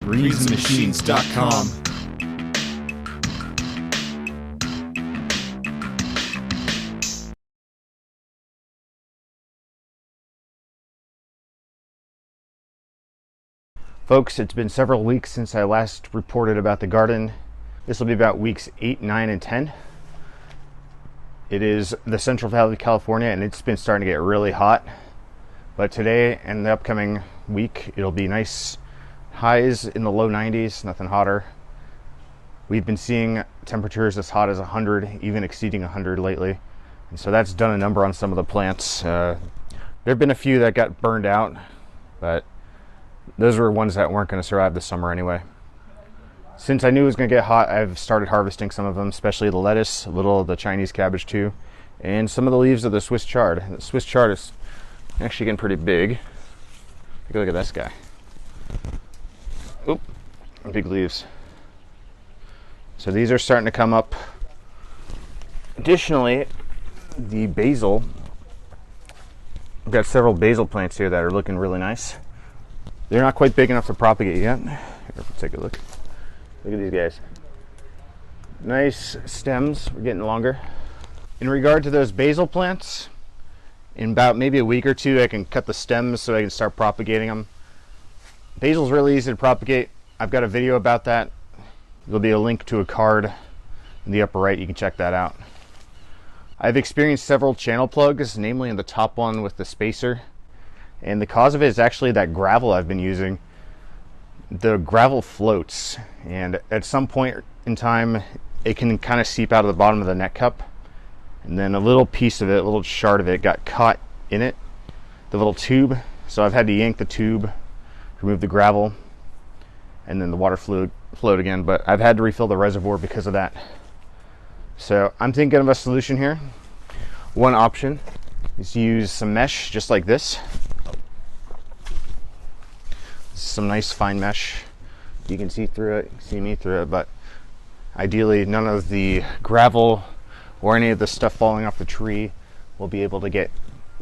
greensandmachines.com. Folks, it's been several weeks since I last reported about the garden. This will be about weeks 8, 9, and 10. It is the Central Valley of California, and it's been starting to get really hot. But today and the upcoming week, it'll be nice highs in the low 90s, nothing hotter. We've been seeing temperatures as hot as 100, even exceeding 100 lately. And so that's done a number on some of the plants. There have been a few that got burned out, but those were ones that weren't going to survive the summer anyway. Since I knew it was going to get hot, I've started harvesting some of them, especially the lettuce, a little of the Chinese cabbage too, and some of the leaves of the Swiss chard. The Swiss chard is actually getting pretty big. Take a look at this guy. Oop, big leaves. So these are starting to come up. Additionally, the basil, I've got several basil plants here that are looking really nice. They're not quite big enough to propagate yet. Here, take a look. Look at these guys. Nice stems. We're getting longer. In regard to those basil plants, in about maybe a week or two, I can cut the stems so I can start propagating them. Basil's really easy to propagate. I've got a video about that. There'll be a link to a card in the upper right. You can check that out. I've experienced several channel plugs, namely in the top one with the spacer. And the cause of it is actually that gravel I've been using. The gravel floats, and at some point in time it can kind of seep out of the bottom of the net cup, and then a little piece of it, a little shard of it, got caught in it, the little tube. So I've had to yank the tube, remove the gravel, and then the water flowed again, but I've had to refill the reservoir because of that. So I'm thinking of a solution here. One option is to use some mesh just like this. Some nice fine mesh. You can see through it, see me through it, but ideally none of the gravel or any of the stuff falling off the tree will be able to get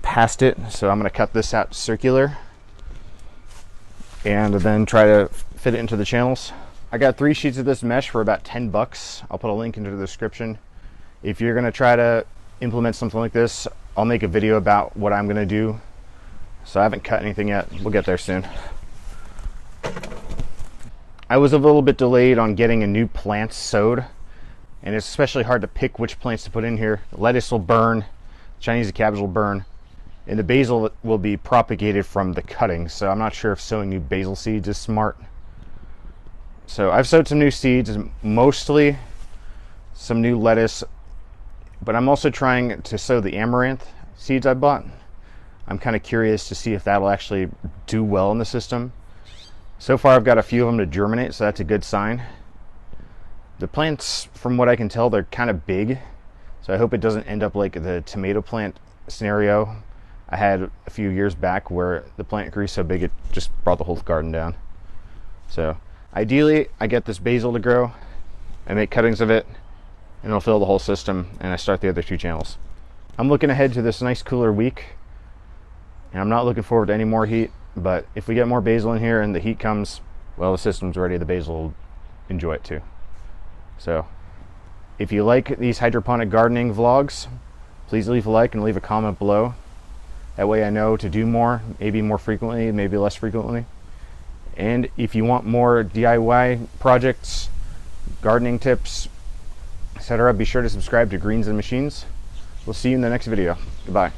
past it. So I'm going to cut this out circular and then try to fit it into the channels. I got 3 sheets of this mesh for about 10 bucks. I'll put a link into the description. If you're going to try to implement something like this, I'll make a video about what I'm going to do. So I haven't cut anything yet. We'll get there soon. I was a little bit delayed on getting a new plant sowed, and it's especially hard to pick which plants to put in here. The lettuce will burn, Chinese cabbage will burn, and the basil will be propagated from the cuttings, so I'm not sure if sowing new basil seeds is smart. So I've sowed some new seeds, mostly some new lettuce, but I'm also trying to sow the amaranth seeds I bought. I'm kind of curious to see if that'll actually do well in the system. So far I've got a few of them to germinate, so that's a good sign. The plants, from what I can tell, they're kind of big, so I hope it doesn't end up like the tomato plant scenario I had a few years back where the plant grew so big it just brought the whole garden down. So ideally I get this basil to grow, I make cuttings of it, and it'll fill the whole system, and I start the other 2 channels. I'm looking ahead to this nice cooler week, and I'm not looking forward to any more heat. But if we get more basil in here and the heat comes, well, the system's ready. The basil will enjoy it too. So if you like these hydroponic gardening vlogs, please leave a like and leave a comment below. That way I know to do more, maybe more frequently, maybe less frequently. And if you want more DIY projects, gardening tips, etc., be sure to subscribe to Greens and Machines. We'll see you in the next video. Goodbye.